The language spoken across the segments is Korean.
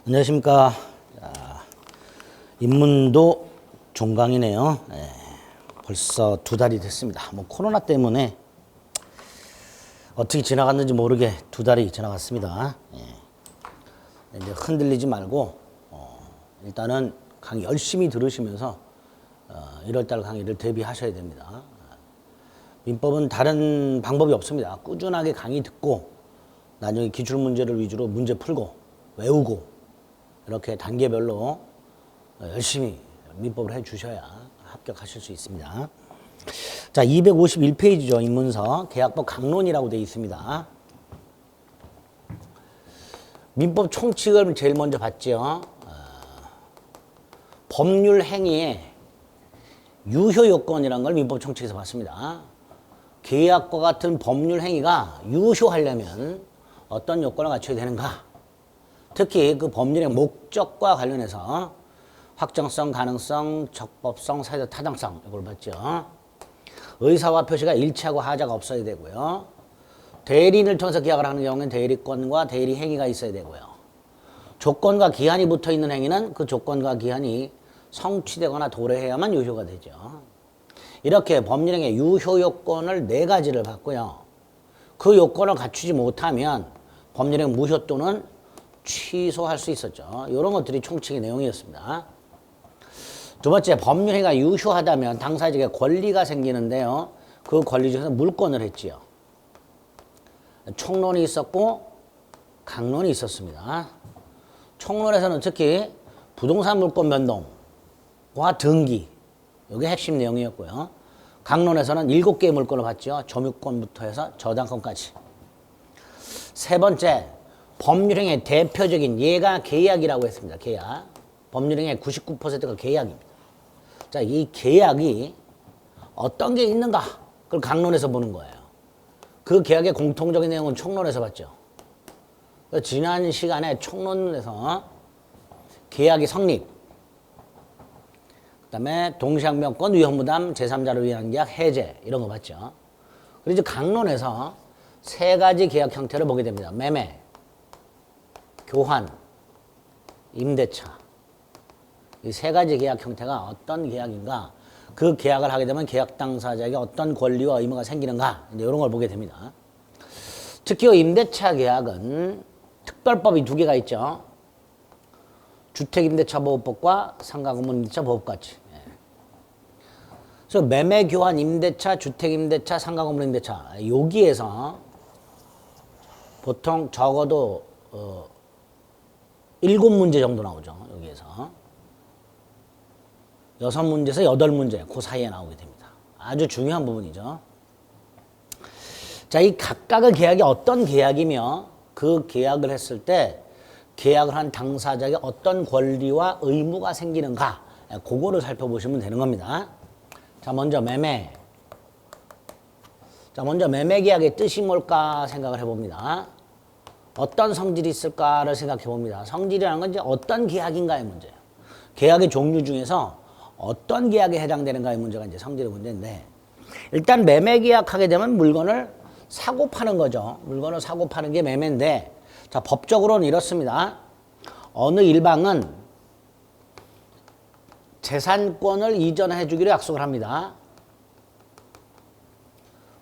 안녕하십니까. 자, 입문도 종강이네요. 네, 벌써 2달이 됐습니다. 뭐 코로나 때문에 어떻게 지나갔는지 모르게 2달이 지나갔습니다. 네. 이제 흔들리지 말고 일단은 강의 열심히 들으시면서 1월달 강의를 대비하셔야 됩니다. 민법은 다른 방법이 없습니다. 꾸준하게 강의 듣고 나중에 기출문제를 위주로 문제 풀고 외우고 이렇게 단계별로 열심히 민법을 해 주셔야 합격하실 수 있습니다. 자, 251페이지죠. 입문서 계약법 강론이라고 되어 있습니다. 민법 총칙을 제일 먼저 봤죠. 법률 행위의 유효 요건이라는 걸 민법 총칙에서 봤습니다. 계약과 같은 법률 행위가 유효하려면 어떤 요건을 갖춰야 되는가? 특히 그 법률의 목적과 관련해서 확정성, 가능성, 적법성, 사회적 타당성 이걸 봤죠. 의사와 표시가 일치하고 하자가 없어야 되고요. 대리인을 통해서 계약을 하는 경우에는 대리권과 대리 행위가 있어야 되고요. 조건과 기한이 붙어 있는 행위는 그 조건과 기한이 성취되거나 도래해야만 유효가 되죠. 이렇게 법률행위의 유효 요건을 4가지를 봤고요. 그 요건을 갖추지 못하면 법률행위 무효 또는 취소할 수 있었죠. 이런 것들이 총칙의 내용이었습니다. 두 번째, 법률행위가 유효하다면 당사자에게 권리가 생기는데요. 그 권리 중에서 물권을 했지요. 총론이 있었고 강론이 있었습니다. 총론에서는 특히 부동산 물권 변동과 등기, 이게 핵심 내용이었고요. 강론에서는 7개의 물권을 봤죠. 점유권부터 해서 저당권까지. 세 번째, 법률행위의 대표적인 예가 계약이라고 했습니다. 계약. 법률행위의 99%가 계약입니다. 자, 이 계약이 어떤 게 있는가? 그걸 강론에서 보는 거예요. 그 계약의 공통적인 내용은 총론에서 봤죠. 지난 시간에 총론에서 계약이 성립, 그 다음에 동시항변권, 위험부담, 제3자를 위한 계약, 해제 이런 거 봤죠. 그리고 이제 강론에서 3가지 계약 형태를 보게 됩니다. 매매, 교환, 임대차. 이 3가지 계약 형태가 어떤 계약인가, 그 계약을 하게 되면 계약 당사자에게 어떤 권리와 의무가 생기는가, 이제 이런 걸 보게 됩니다. 특히 임대차 계약은 특별법이 2개가 있죠. 주택임대차보호법과 상가건물임대차보호법까지. 그래서 매매, 교환, 임대차, 주택임대차, 상가건물임대차, 여기에서 보통 적어도 7문제 정도 나오죠. 여기에서 6문제에서 8문제 그 사이에 나오게 됩니다. 아주 중요한 부분이죠. 자, 이 각각의 계약이 어떤 계약이며 그 계약을 했을 때 계약을 한 당사자에게 어떤 권리와 의무가 생기는가, 그거를 살펴보시면 되는 겁니다. 자, 먼저 매매. 자, 먼저 매매 계약의 뜻이 뭘까 생각을 해봅니다. 어떤 성질이 있을까를 생각해 봅니다. 성질이라는 건 이제 어떤 계약인가의 문제예요. 계약의 종류 중에서 어떤 계약에 해당되는가의 문제가 이제 성질의 문제인데, 일단 매매 계약하게 되면 물건을 사고 파는 거죠. 물건을 사고 파는 게 매매인데, 자, 법적으로는 이렇습니다. 어느 일방은 재산권을 이전해 주기로 약속을 합니다.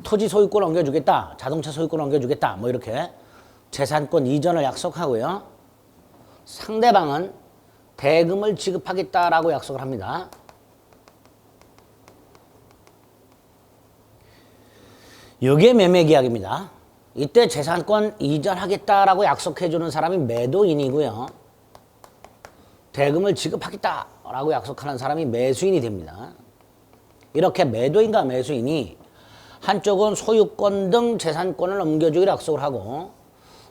토지 소유권 옮겨주겠다, 자동차 소유권 옮겨주겠다, 뭐 이렇게 재산권 이전을 약속하고요. 상대방은 대금을 지급하겠다라고 약속을 합니다. 이게 매매계약입니다. 이때 재산권 이전하겠다라고 약속해주는 사람이 매도인이고요. 대금을 지급하겠다라고 약속하는 사람이 매수인이 됩니다. 이렇게 매도인과 매수인이 한쪽은 소유권 등 재산권을 넘겨주기로 약속을 하고,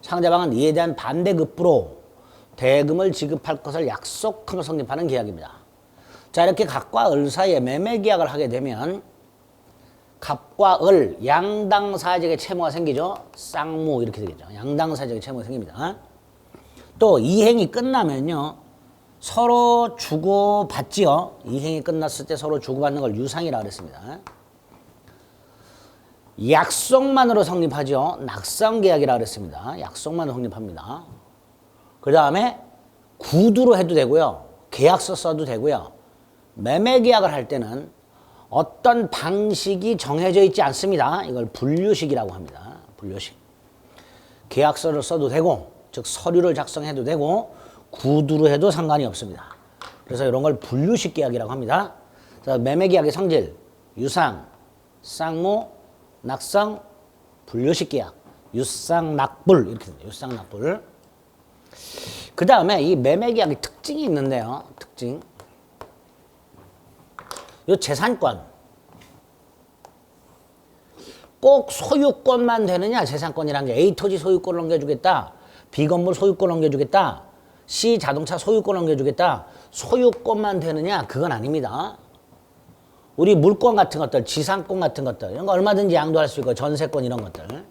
상대방은 이에 대한 반대급부로 대금을 지급할 것을 약속하며 성립하는 계약입니다. 자, 이렇게 갑과 을 사이에 매매계약을 하게 되면 갑과 을, 양당사자에게 채무가 생기죠. 쌍무 이렇게 되겠죠. 양당사자에게 채무가 생깁니다. 또 이행이 끝나면요, 서로 주고받지요. 이행이 끝났을 때 서로 주고받는 걸 유상이라고 그랬습니다. 약속만으로 성립하죠. 낙상계약이라고 그랬습니다. 약속만으로 성립합니다. 그 다음에 구두로 해도 되고요. 계약서 써도 되고요. 매매 계약을 할 때는 어떤 방식이 정해져 있지 않습니다. 이걸 분류식이라고 합니다. 분류식. 계약서를 써도 되고, 즉 서류를 작성해도 되고, 구두로 해도 상관이 없습니다. 그래서 이런 걸 분류식 계약이라고 합니다. 매매 계약의 성질, 유상, 쌍무, 낙성, 분류식 계약, 유상, 낙불 이렇게 됩니다. 유상, 낙불. 그 다음에 이 매매 계약의 특징이 있는데요. 특징. 요 재산권. 꼭 소유권만 되느냐, 재산권이란 게. A 토지 소유권을 넘겨주겠다. B 건물 소유권 넘겨주겠다. C 자동차 소유권 넘겨주겠다. 소유권만 되느냐, 그건 아닙니다. 우리 물권 같은 것들, 지상권 같은 것들, 이런 거 얼마든지 양도할 수 있고, 전세권 이런 것들.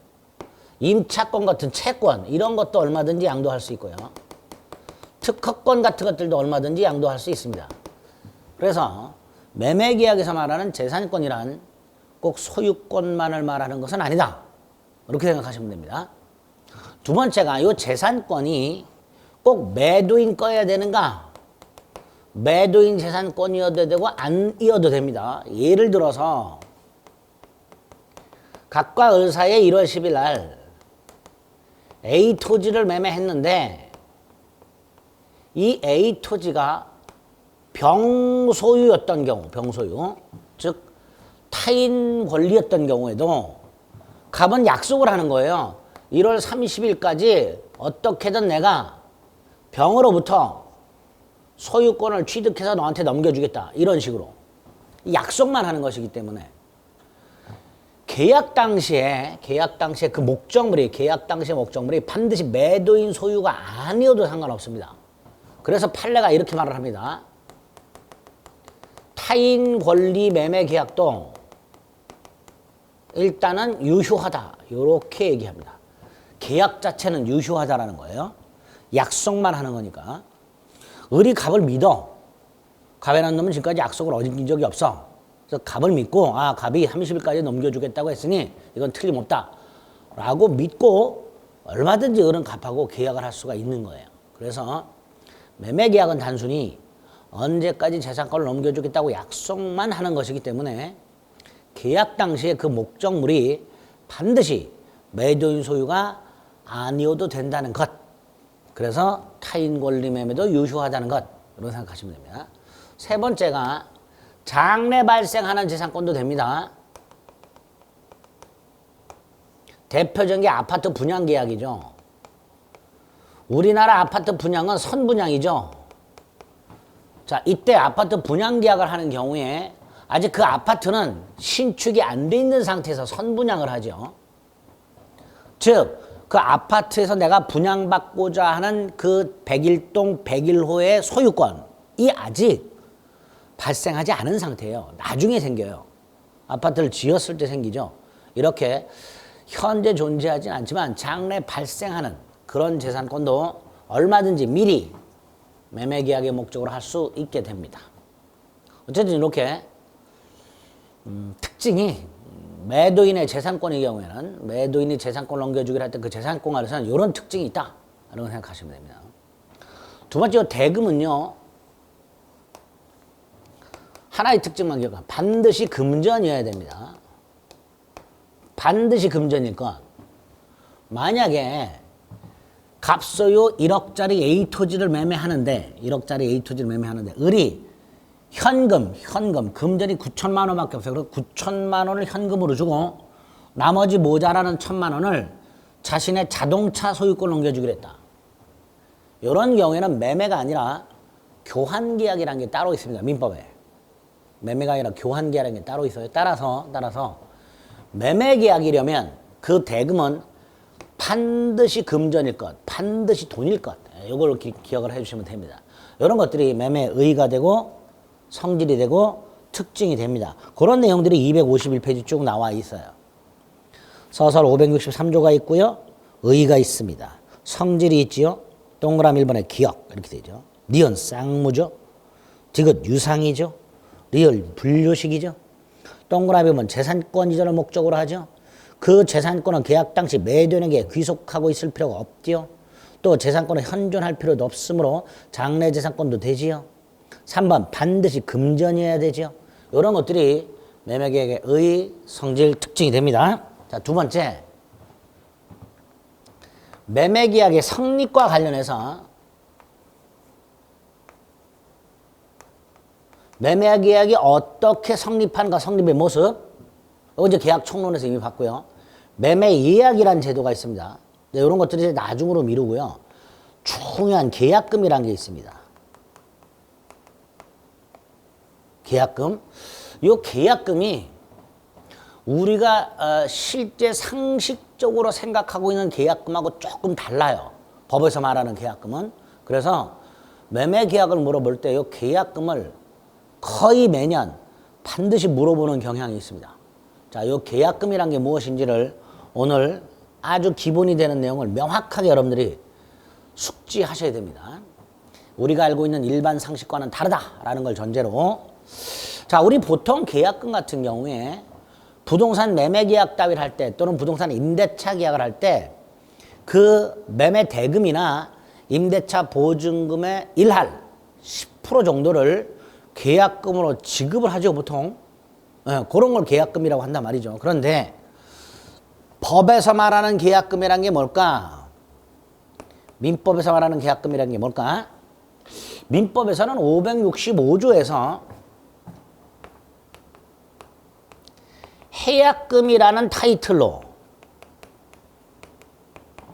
임차권 같은 채권, 이런 것도 얼마든지 양도할 수 있고요. 특허권 같은 것들도 얼마든지 양도할 수 있습니다. 그래서 매매계약에서 말하는 재산권이란 꼭 소유권만을 말하는 것은 아니다. 이렇게 생각하시면 됩니다. 두 번째가 이 재산권이 꼭 매도인 거여야 되는가? 매도인 재산권이어도 되고 아니어도 됩니다. 예를 들어서 각과 을사의 1월 10일 날 A 토지를 매매했는데 이 A 토지가 병소유였던 경우, 병소유, 즉 타인 권리였던 경우에도 갑은 약속을 하는 거예요. 1월 30일까지 어떻게든 내가 병으로부터 소유권을 취득해서 너한테 넘겨주겠다. 이런 식으로. 약속만 하는 것이기 때문에 계약 당시에 그 목적물이, 계약 당시의 목적물이 반드시 매도인 소유가 아니어도 상관없습니다. 그래서 판례가 이렇게 말을 합니다. 타인 권리 매매 계약도 일단은 유효하다. 이렇게 얘기합니다. 계약 자체는 유효하다라는 거예요. 약속만 하는 거니까. 을이 갑을 믿어. 갑이라는 놈은 지금까지 약속을 어긴 적이 없어. 그래서 갑을 믿고, 아, 갑이 30일까지 넘겨주겠다고 했으니 이건 틀림없다. 라고 믿고 얼마든지 을은 갑하고 계약을 할 수가 있는 거예요. 그래서 매매 계약은 단순히 언제까지 재산권을 넘겨주겠다고 약속만 하는 것이기 때문에 계약 당시에 그 목적물이 반드시 매도인 소유가 아니어도 된다는 것. 그래서 타인 권리 매매도 유효하다는 것. 이렇게 생각하시면 됩니다. 세 번째가 장래 발생하는 재산권도 됩니다. 대표적인 게 아파트 분양 계약이죠. 우리나라 아파트 분양은 선분양이죠. 자, 이때 아파트 분양 계약을 하는 경우에 아직 그 아파트는 신축이 안 돼 있는 상태에서 선분양을 하죠. 즉, 그 아파트에서 내가 분양받고자 하는 그 101동 101호의 소유권이 아직 발생하지 않은 상태예요. 나중에 생겨요. 아파트를 지었을 때 생기죠. 이렇게 현재 존재하진 않지만 장래 발생하는 그런 재산권도 얼마든지 미리 매매계약의 목적으로 할 수 있게 됩니다. 어쨌든 이렇게 특징이 매도인의 재산권의 경우에는 매도인이 재산권을 넘겨주기로 할 때 그 재산권 안에서는 이런 특징이 있다. 이런 걸 생각하시면 됩니다. 두 번째 대금은요. 하나의 특징만 기억하면 반드시 금전이어야 됩니다. 반드시 금전일 것. 만약에 갑소유 1억짜리 A 토지를 매매하는데 1억짜리 A 토지를 매매하는데 을이 현금, 금전이 9천만 원밖에 없어요. 그래서 9천만 원을 현금으로 주고 나머지 모자라는 1천만 원을 자신의 자동차 소유권을 넘겨주기로 했다. 이런 경우에는 매매가 아니라 교환계약이라는 게 따로 있습니다. 민법에. 매매가 아니라 교환계약이라는 게 따로 있어요. 따라서 매매계약이려면 그 대금은 반드시 금전일 것, 반드시 돈일 것. 이걸 기억을 해주시면 됩니다. 이런 것들이 매매의가 되고 성질이 되고 특징이 됩니다. 그런 내용들이 251페이지 쭉 나와 있어요. 서설 563조가 있고요. 의의가 있습니다. 성질이 있지요. 동그라미 1번에 기억 이렇게 되죠. 니은 쌍무죠. 디귿 유상이죠. 리을 분류식이죠. 동그라미 보면 재산권 이전을 목적으로 하죠. 그 재산권은 계약 당시 매도인에게 귀속하고 있을 필요가 없지요. 또 재산권을 현존할 필요도 없으므로 장래 재산권도 되지요. 3번 반드시 금전이어야 되지요. 이런 것들이 매매계약의 성질 특징이 됩니다. 자, 두 번째, 매매계약의 성립과 관련해서 매매계약이 어떻게 성립하는가, 성립의 모습, 이거 이제 계약 총론에서 이미 봤고요. 매매예약이라는 제도가 있습니다. 이런 것들이 이제 나중으로 미루고요. 중요한 계약금이라는 게 있습니다. 계약금. 이 계약금이 우리가 실제 상식적으로 생각하고 있는 계약금하고 조금 달라요. 법에서 말하는 계약금은. 그래서 매매계약을 물어볼 때 이 계약금을 거의 매년 반드시 물어보는 경향이 있습니다. 자, 이 계약금이란 게 무엇인지를 오늘 아주 기본이 되는 내용을 명확하게 여러분들이 숙지하셔야 됩니다. 우리가 알고 있는 일반 상식과는 다르다라는 걸 전제로. 자, 우리 보통 계약금 같은 경우에 부동산 매매 계약 따위를 할 때 또는 부동산 임대차 계약을 할 때 그 매매 대금이나 임대차 보증금의 일할 10% 정도를 계약금으로 지급을 하죠, 보통. 그런 걸 계약금이라고 한단 말이죠. 그런데 법에서 말하는 계약금이란 게 뭘까? 민법에서 말하는 계약금이란 게 뭘까? 민법에서는 565조에서 해약금이라는 타이틀로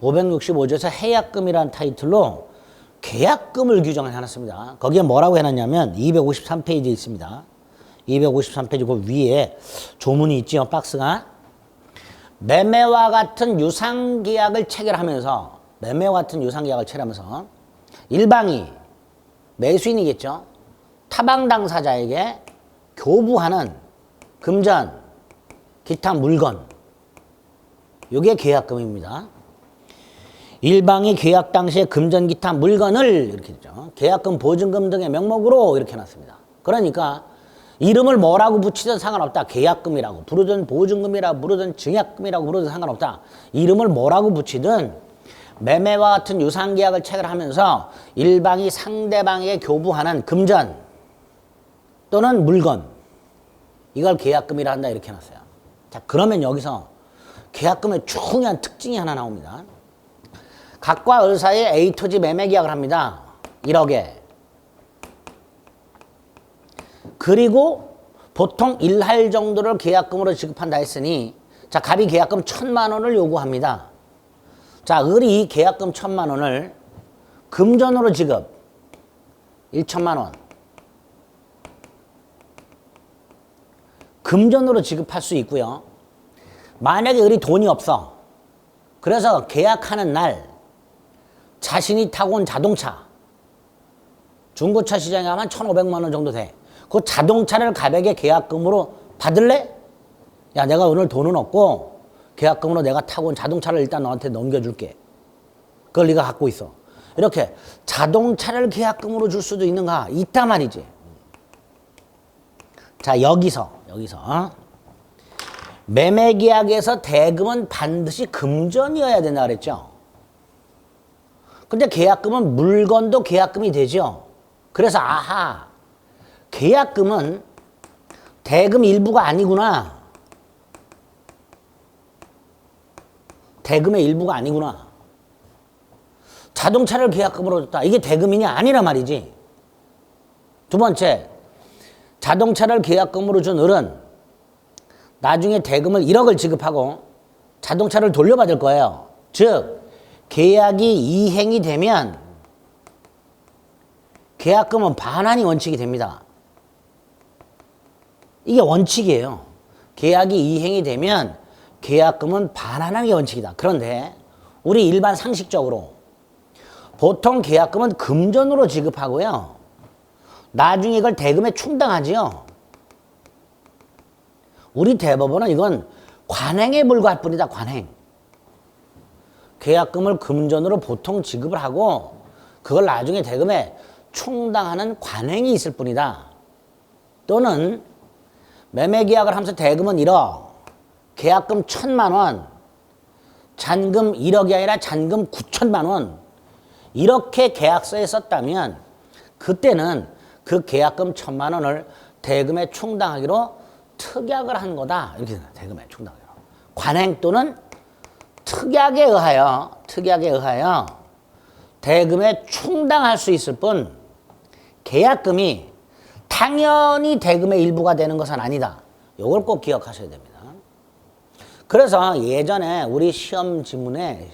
565조에서 해약금이라는 타이틀로 계약금을 규정을 해놨습니다. 거기에 뭐라고 해놨냐면 253페이지에 있습니다. 253페이지 그 위에 조문이 있죠. 박스가. 매매와 같은 유상계약을 체결하면서 매매와 같은 유상계약을 체결하면서 일방이 매수인이겠죠. 타방 당사자에게 교부하는 금전, 기타 물건, 이게 계약금입니다. 일방이 계약 당시에 금전, 기타 물건을 이렇게 했죠. 계약금, 보증금 등의 명목으로 이렇게 해놨습니다. 그러니까 이름을 뭐라고 붙이든 상관없다. 계약금이라고 부르든 보증금이라고 부르든 증약금이라고 부르든 상관없다. 이름을 뭐라고 붙이든 매매와 같은 유상계약을 체결하면서 일방이 상대방에게 교부하는 금전 또는 물건, 이걸 계약금이라 한다 이렇게 해놨어요. 자, 그러면 여기서 계약금의 중요한 특징이 하나 나옵니다. 각과 을 사이에 A 토지 매매 계약을 합니다. 1억에. 그리고 보통 1할 정도를 계약금으로 지급한다 했으니, 자, 갑이 계약금 1,000만 원을 요구합니다. 자, 을이 이 계약금 1,000만 원을 금전으로 지급 1,000만 원 금전으로 지급할 수 있고요. 만약에 을이 돈이 없어. 그래서 계약하는 날 자신이 타고 온 자동차, 중고차 시장에 가면 1,500만 원 정도 돼. 그 자동차를 갑에게 계약금으로 받을래? 야, 내가 오늘 돈은 없고 계약금으로 내가 타고 온 자동차를 일단 너한테 넘겨줄게. 그걸 네가 갖고 있어. 이렇게 자동차를 계약금으로 줄 수도 있는가? 있단 말이지. 자, 여기서 매매계약에서 대금은 반드시 금전이어야 된다 그랬죠. 근데 계약금은 물건도 계약금이 되죠. 그래서 아하, 계약금은 대금 일부가 아니구나. 대금의 일부가 아니구나. 자동차를 계약금으로 줬다. 이게 대금이냐? 아니란 말이지. 두 번째, 자동차를 계약금으로 준 을은 나중에 대금을 1억을 지급하고 자동차를 돌려받을 거예요. 즉, 계약이 이행이 되면 계약금은 반환이 원칙이 됩니다. 이게 원칙이에요. 계약이 이행이 되면 계약금은 반환하는 게 원칙이다. 그런데 우리 일반 상식적으로 보통 계약금은 금전으로 지급하고요. 나중에 이걸 대금에 충당하지요. 우리 대법원은 이건 관행에 불과할 뿐이다. 관행. 계약금을 금전으로 보통 지급을 하고 그걸 나중에 대금에 충당하는 관행이 있을 뿐이다. 또는 매매계약을 하면서 대금은 1억, 계약금 1,000만 원, 잔금 1억이 아니라 잔금 9천만 원, 이렇게 계약서에 썼다면 그때는 그 계약금 1,000만 원을 대금에 충당하기로 특약을 한 거다. 이렇게 됩니다. 대금에 충당하기로. 관행 또는 특약에 의하여 대금에 충당할 수 있을 뿐 계약금이 당연히 대금의 일부가 되는 것은 아니다. 이걸 꼭 기억하셔야 됩니다. 그래서 예전에 우리 시험 지문에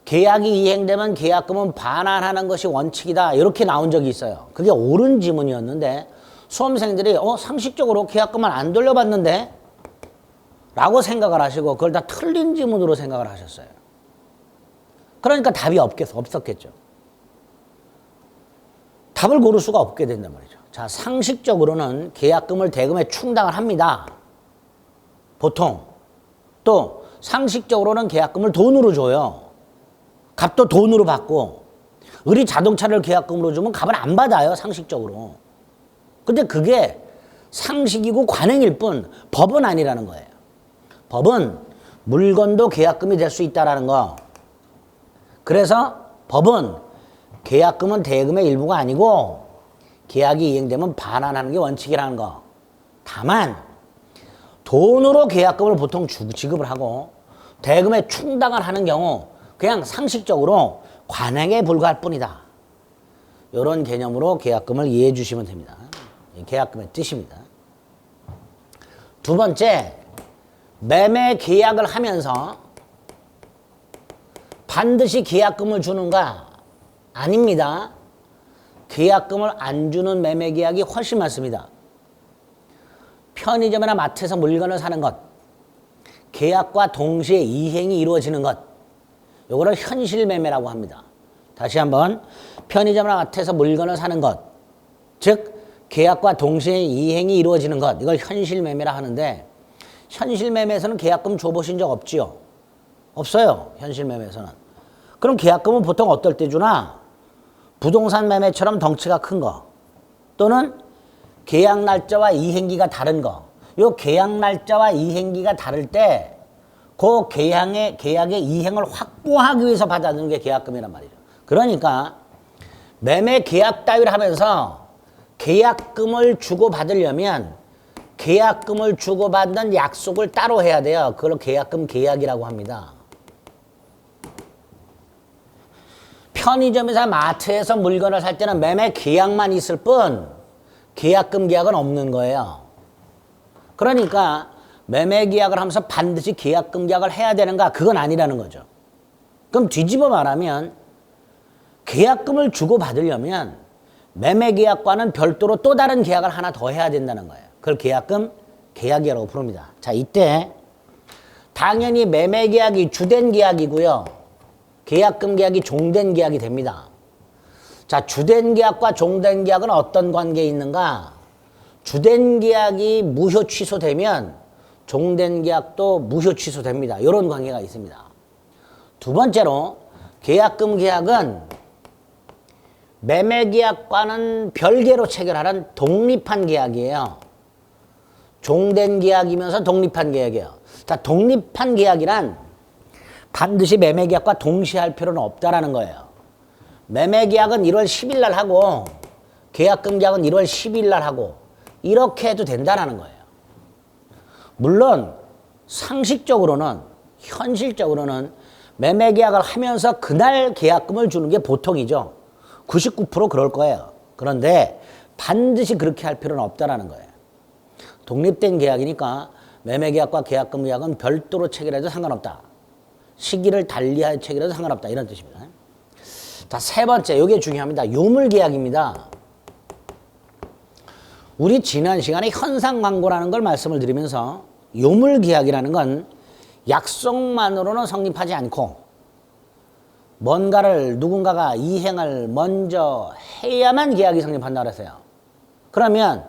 계약이 이행되면 계약금은 반환하는 것이 원칙이다. 이렇게 나온 적이 있어요. 그게 옳은 지문이었는데 수험생들이 상식적으로 계약금을 안 돌려받는데? 라고 생각을 하시고 그걸 다 틀린 지문으로 생각을 하셨어요. 그러니까 답이 없었겠죠. 답을 고를 수가 없게 된단 말이죠. 자, 상식적으로는 계약금을 대금에 충당을 합니다. 보통. 또 상식적으로는 계약금을 돈으로 줘요. 값도 돈으로 받고 우리 자동차를 계약금으로 주면 값은 안 받아요. 상식적으로. 근데 그게 상식이고 관행일 뿐 법은 아니라는 거예요. 법은 물건도 계약금이 될 수 있다는 거. 그래서 법은 계약금은 대금의 일부가 아니고 계약이 이행되면 반환하는 게 원칙이라는 거. 다만 돈으로 계약금을 보통 지급을 하고 대금에 충당을 하는 경우 그냥 상식적으로 관행에 불과할 뿐이다. 이런 개념으로 계약금을 이해해 주시면 됩니다. 계약금의 뜻입니다. 두 번째, 매매 계약을 하면서 반드시 계약금을 주는가? 아닙니다. 계약금을 안 주는 매매 계약이 훨씬 많습니다. 편의점이나 마트에서 물건을 사는 것, 계약과 동시에 이행이 이루어지는 것, 이거를 현실 매매라고 합니다. 다시 한번, 편의점이나 마트에서 물건을 사는 것, 즉 계약과 동시에 이행이 이루어지는 것, 이걸 현실 매매라 하는데 현실 매매에서는 계약금 줘보신 적 없지요? 없어요. 현실 매매에서는. 그럼 계약금은 보통 어떨 때 주나? 부동산 매매처럼 덩치가 큰 거 또는 계약 날짜와 이행기가 다른 거. 요 계약 날짜와 이행기가 다를 때 그 계약의 이행을 확보하기 위해서 받아주는 게 계약금이란 말이죠. 그러니까 매매 계약 따위를 하면서 계약금을 주고받으려면 계약금을 주고받는 약속을 따로 해야 돼요. 그걸 계약금 계약이라고 합니다. 편의점에서 마트에서 물건을 살 때는 매매 계약만 있을 뿐 계약금 계약은 없는 거예요. 그러니까 매매 계약을 하면서 반드시 계약금 계약을 해야 되는가? 그건 아니라는 거죠. 그럼 뒤집어 말하면 계약금을 주고받으려면 매매 계약과는 별도로 또 다른 계약을 하나 더 해야 된다는 거예요. 그걸 계약금 계약이라고 부릅니다. 자, 이때 당연히 매매 계약이 주된 계약이고요. 계약금 계약이 종된 계약이 됩니다. 자, 주된 계약과 종된 계약은 어떤 관계에 있는가? 주된 계약이 무효 취소되면 종된 계약도 무효 취소됩니다. 이런 관계가 있습니다. 두 번째로 계약금 계약은 매매 계약과는 별개로 체결하는 독립한 계약이에요. 종된 계약이면서 독립한 계약이에요. 자, 독립한 계약이란 반드시 매매 계약과 동시에 할 필요는 없다라는 거예요. 매매 계약은 1월 10일 날 하고 계약금 계약은 1월 10일 날 하고 이렇게 해도 된다라는 거예요. 물론 상식적으로는 현실적으로는 매매 계약을 하면서 그날 계약금을 주는 게 보통이죠. 99% 그럴 거예요. 그런데 반드시 그렇게 할 필요는 없다라는 거예요. 독립된 계약이니까 매매 계약과 계약금 계약은 별도로 체결해도 상관없다. 시기를 달리하여 체결해도 상관없다. 이런 뜻입니다. 자, 세 번째, 이게 중요합니다. 요물 계약입니다. 우리 지난 시간에 현상 광고라는 걸 말씀을 드리면서 요물 계약이라는 건 약속만으로는 성립하지 않고 뭔가를 누군가가 이행을 먼저 해야만 계약이 성립한다고 그랬어요. 그러면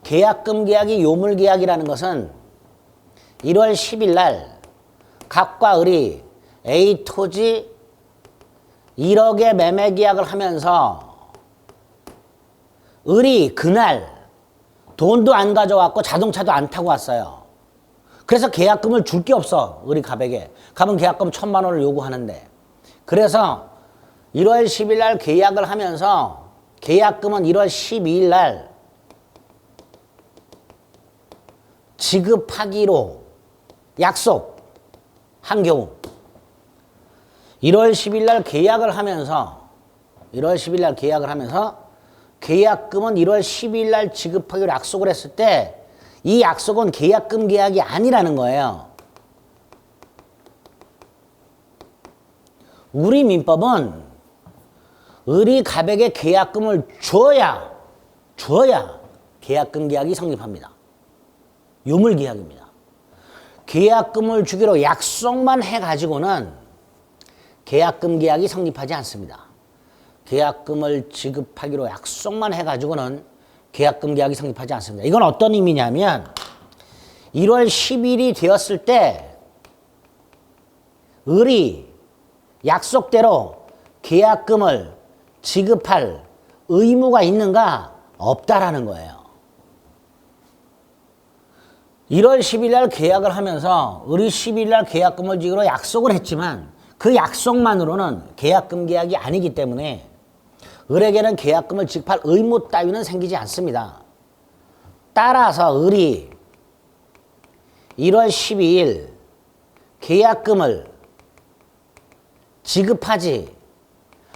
계약금 계약이 요물 계약이라는 것은 1월 10일 날 갑과 을이 A 토지 1억의 매매 계약을 하면서 을이 그날 돈도 안 가져왔고 자동차도 안 타고 왔어요. 그래서 계약금을 줄 게 없어. 을이 갑에게. 갑은 계약금 1,000만 원을 요구하는데. 그래서 1월 10일 날 계약을 하면서 계약금은 1월 12일 날 지급하기로 약속한 경우 1월 10일 날 계약을 하면서 계약금은 1월 12일 날 지급하기로 약속을 했을 때 이 약속은 계약금 계약이 아니라는 거예요. 우리 민법은 을이 갑에게 계약금을 줘야 계약금 계약이 성립합니다. 요물계약입니다. 계약금을 주기로 약속만 해가지고는 계약금 계약이 성립하지 않습니다. 계약금을 지급하기로 약속만 해가지고는 계약금 계약이 성립하지 않습니다. 이건 어떤 의미냐면 1월 10일이 되었을 때 을이 약속대로 계약금을 지급할 의무가 있는가? 없다라는 거예요. 1월 10일 날 계약을 하면서 을이 10일 날 계약금을 주기로 약속을 했지만 그 약속만으로는 계약금 계약이 아니기 때문에 을에게는 계약금을 지급할 의무 따위는 생기지 않습니다. 따라서 을이 1월 12일 계약금을 지급하지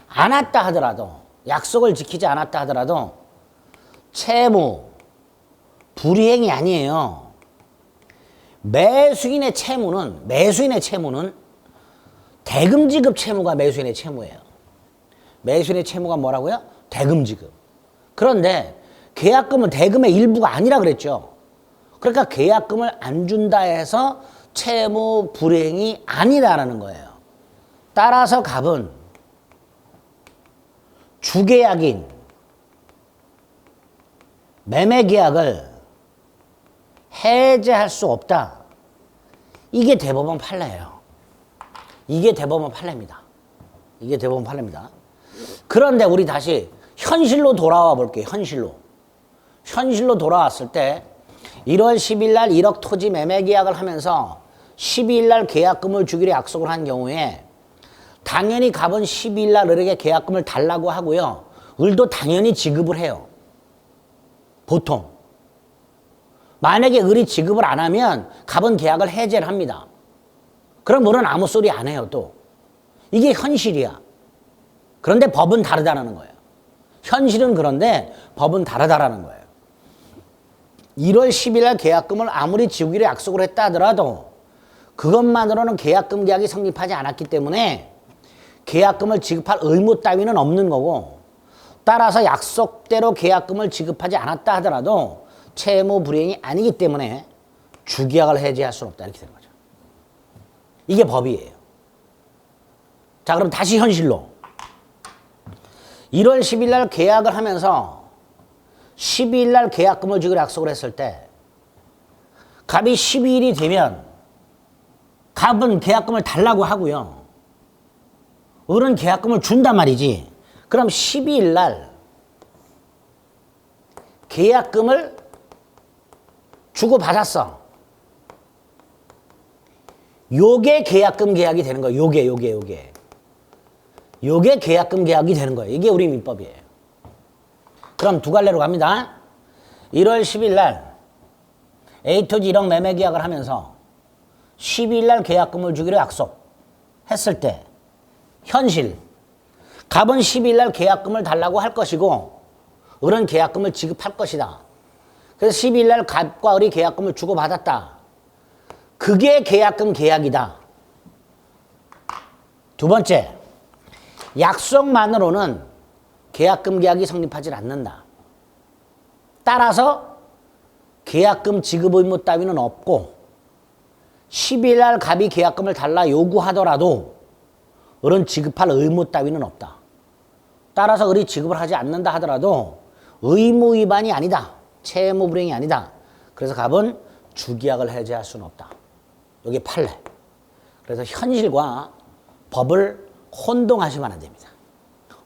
않았다 하더라도 약속을 지키지 않았다 하더라도 채무 불이행이 아니에요. 매수인의 채무는 대금 지급 채무가 매수인의 채무예요. 매수인의 채무가 뭐라고요? 대금 지급. 그런데 계약금은 대금의 일부가 아니라 그랬죠. 그러니까 계약금을 안 준다 해서 채무 불이행이 아니라는 거예요. 따라서 갑은 주계약인 매매계약을 해제할 수 없다. 이게 대법원 판례예요. 이게 대법원 판례입니다. 그런데 우리 다시 현실로 돌아와 볼게요. 현실로 돌아왔을 때 1월 10일 날 1억 토지 매매 계약을 하면서 12일 날 계약금을 주기로 약속을 한 경우에 당연히 갑은 12일 날 을에게 계약금을 달라고 하고요. 을도 당연히 지급을 해요. 보통. 만약에 을이 지급을 안 하면 갑은 계약을 해제를 합니다. 그럼 을은 아무 소리 안 해요, 또. 이게 현실이야. 그런데 법은 다르다는 거예요. 현실은 그런데 법은 다르다라는 거예요. 1월 10일 날 계약금을 아무리 지우기로 약속을 했다 하더라도 그것만으로는 계약금 계약이 성립하지 않았기 때문에 계약금을 지급할 의무 따위는 없는 거고, 따라서 약속대로 계약금을 지급하지 않았다 하더라도 채무 불이행이 아니기 때문에 주계약을 해제할 수는 없다, 이렇게 되는 거죠. 이게 법이에요. 자, 그럼 다시 현실로 1월 10일 날 계약을 하면서 12일 날 계약금을 주기로 약속을 했을 때 갑이 12일이 되면 갑은 계약금을 달라고 하고요. 을은 계약금을 준단 말이지. 그럼 12일 날 계약금을 주고받았어. 요게 계약금 계약이 되는 거예요. 요게 계약금 계약이 되는 거예요. 이게 우리 민법이에요. 그럼 두 갈래로 갑니다. 1월 10일 날 A토지 1억 매매 계약을 하면서 12일 날 계약금을 주기로 약속했을 때 현실, 갑은 12일 날 계약금을 달라고 할 것이고 을은 계약금을 지급할 것이다. 그래서 12일 날 갑과 을이 계약금을 주고받았다. 그게 계약금 계약이다. 두 번째, 약속만으로는 계약금 계약이 성립하지 않는다. 따라서 계약금 지급 의무 따위는 없고 10일 날 갑이 계약금을 달라 요구하더라도 을은 지급할 의무 따위는 없다. 따라서 을이 지급을 하지 않는다 하더라도 의무 위반이 아니다. 채무 불이행이 아니다. 그래서 갑은 주계약을 해제할 수는 없다. 여기 판례. 그래서 현실과 법을 혼동하시면 안 됩니다.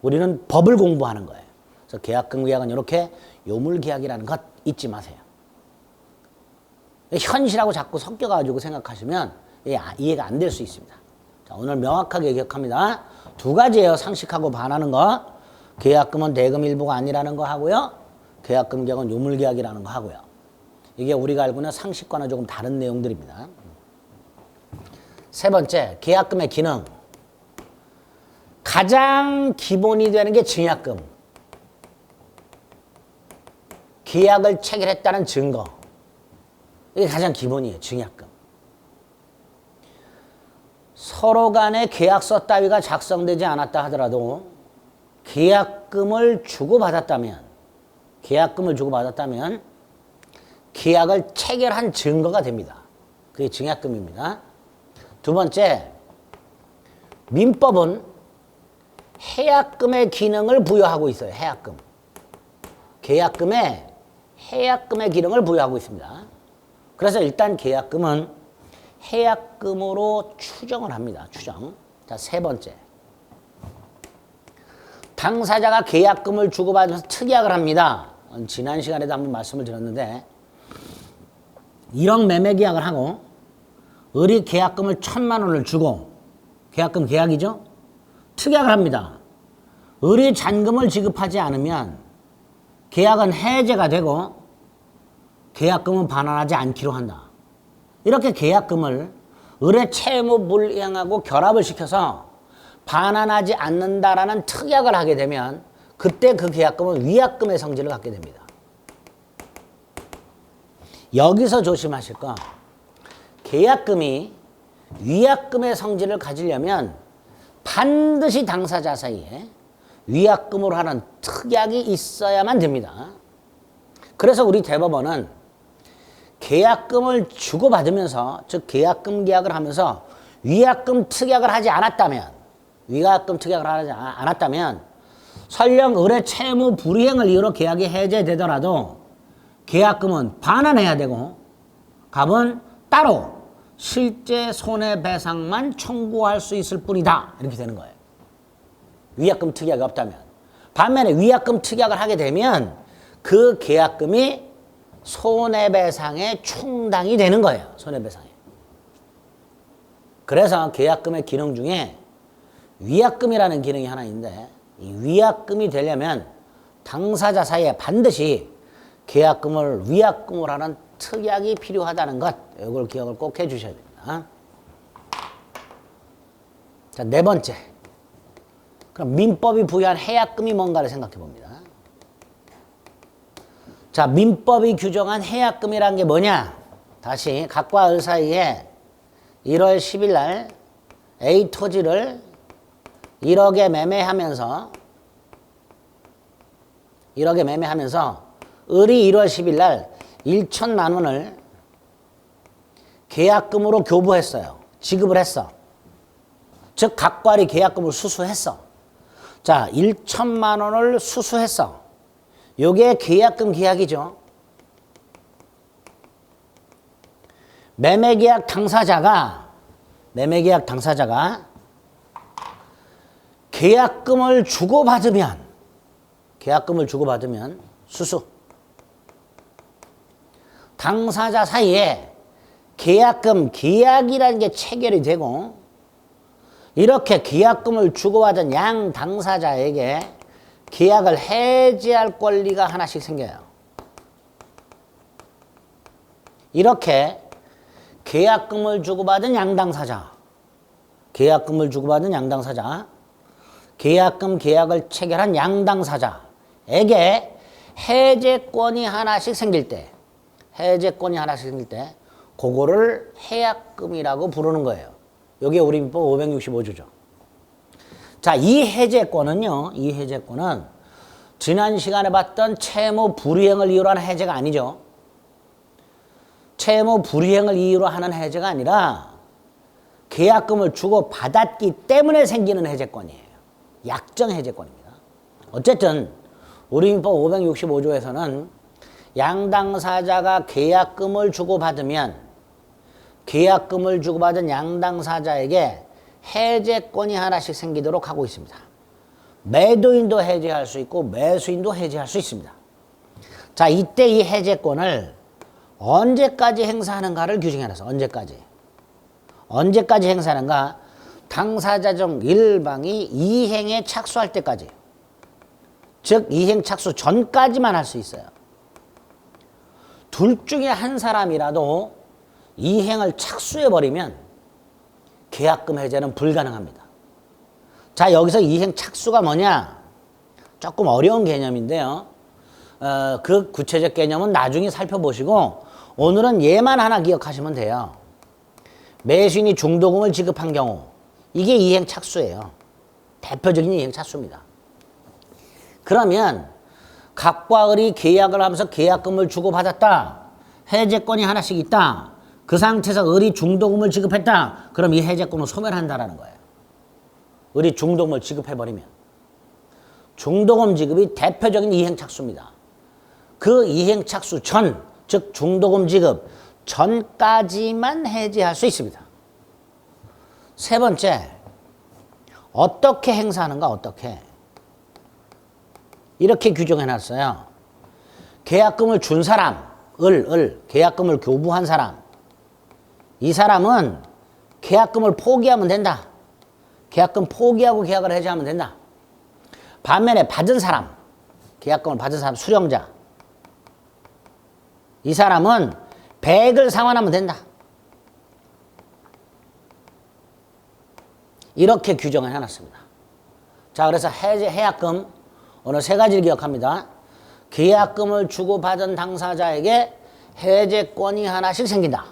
우리는 법을 공부하는 거예요. 그래서 계약금 계약은 이렇게 요물계약이라는 것 잊지 마세요. 현실하고 자꾸 섞여가지고 생각하시면 이해가 안 될 수 있습니다. 자, 자, 오늘 명확하게 기억합니다. 두 가지예요. 상식하고 반하는 거. 계약금은 대금 일부가 아니라는 거 하고요. 계약금 계약은 요물계약이라는 거 하고요. 이게 우리가 알고 있는 상식과는 조금 다른 내용들입니다. 세 번째, 계약금의 기능. 가장 기본이 되는 게 증약금. 계약을 체결했다는 증거. 이게 가장 기본이에요. 증약금. 서로 간에 계약서 따위가 작성되지 않았다 하더라도 계약금을 주고받았다면 계약을 체결한 증거가 됩니다. 그게 증약금입니다. 두 번째, 민법은 해약금의 기능을 부여하고 있어요. 해약금. 계약금에 해약금의 기능을 부여하고 있습니다. 그래서 일단 계약금은 해약금으로 추정을 합니다. 추정. 자, 세 번째. 당사자가 계약금을 주고받으면서 특약을 합니다. 지난 시간에도 한번 말씀을 드렸는데 1억 매매 계약을 하고 을이 계약금을 1,000만 원을 주고 계약금 계약이죠. 특약을 합니다. 을이 잔금을 지급하지 않으면 계약은 해제가 되고 계약금은 반환하지 않기로 한다. 이렇게 계약금을 을의 채무 불이행하고 결합을 시켜서 반환하지 않는다라는 특약을 하게 되면 그때 그 계약금은 위약금의 성질을 갖게 됩니다. 여기서 조심하실 거, 계약금이 위약금의 성질을 가지려면 반드시 당사자 사이에 위약금으로 하는 특약이 있어야만 됩니다. 그래서 우리 대법원은 계약금을 주고받으면서, 즉 계약금 계약을 하면서 위약금 특약을 하지 않았다면, 설령 을의 채무 불이행을 이유로 계약이 해제되더라도 계약금은 반환해야 되고 갑은 따로 실제 손해배상만 청구할 수 있을 뿐이다. 이렇게 되는 거예요. 위약금 특약이 없다면. 반면에 위약금 특약을 하게 되면 그 계약금이 손해배상에 충당이 되는 거예요. 손해배상에. 그래서 계약금의 기능 중에 위약금이라는 기능이 하나 있는데 이 위약금이 되려면 당사자 사이에 반드시 계약금을 위약금으로 하는 특약이 필요하다는 것, 이걸 기억을 꼭 해주셔야 됩니다. 자, 네 번째. 그럼 민법이 부여한 해약금이 뭔가를 생각해 봅니다. 자, 민법이 규정한 해약금이란 게 뭐냐? 다시 각과 을 사이에 1월 10일 날 A 토지를 1억에 매매하면서 을이 1월 10일 날 1천만 원을 계약금으로 교부했어요. 지급을 했어. 즉 각과리 계약금을 수수했어. 자, 1천만 원을 수수했어. 요게 계약금 계약이죠. 매매계약 당사자가 계약금을 주고받으면 수수. 당사자 사이에 계약금 계약이라는 게 체결이 되고 이렇게 계약금을 주고받은 양 당사자에게 계약을 해지할 권리가 하나씩 생겨요. 이렇게 계약금을 주고받은 양 당사자, 계약금 계약을 체결한 양 당사자에게 해제권이 하나씩 생길 때 그거를 해약금이라고 부르는 거예요. 이게 우리 민법 565조죠. 자, 이 해제권은 지난 시간에 봤던 채무 불이행을 이유로 하는 해제가 아니죠. 채무 불이행을 이유로 하는 해제가 아니라 계약금을 주고 받았기 때문에 생기는 해제권이에요. 약정 해제권입니다. 어쨌든 우리 민법 565조에서는 양 당사자가 계약금을 주고받으면 계약금을 주고받은 양 당사자에게 해제권이 하나씩 생기도록 하고 있습니다. 매도인도 해제할 수 있고 매수인도 해제할 수 있습니다. 자, 이때 이 해제권을 언제까지 행사하는가를 규정해놨어. 언제까지 행사하는가? 당사자 중 일방이 이행에 착수할 때까지, 즉 이행 착수 전까지만 할 수 있어요. 둘 중에 한 사람이라도 이행을 착수해버리면 계약금 해제는 불가능합니다. 자, 여기서 이행 착수가 뭐냐? 조금 어려운 개념인데요. 그 구체적 개념은 나중에 살펴보시고 오늘은 얘만 하나 기억하시면 돼요. 매수인이 중도금을 지급한 경우, 이게 이행 착수예요. 대표적인 이행 착수입니다. 그러면 갑과 을이 계약을 하면서 계약금을 주고받았다. 해제권이 하나씩 있다. 그 상태에서 을이 중도금을 지급했다. 그럼 이 해제권을 소멸한다라는 거예요. 을이 중도금을 지급해버리면. 중도금 지급이 대표적인 이행 착수입니다. 그 이행 착수 전, 즉 중도금 지급 전까지만 해제할 수 있습니다. 세 번째, 어떻게 행사하는가, 어떻게? 이렇게 규정해놨어요. 계약금을 준 사람, 계약금을 교부한 사람, 이 사람은 계약금을 포기하면 된다. 계약금 포기하고 계약을 해제하면 된다. 반면에 받은 사람, 계약금을 받은 사람, 수령자, 이 사람은 배액을 상환하면 된다. 이렇게 규정을 해놨습니다. 자, 그래서 해약금 오늘 세 가지를 기억합니다. 계약금을 주고받은 당사자에게 해제권이 하나씩 생긴다.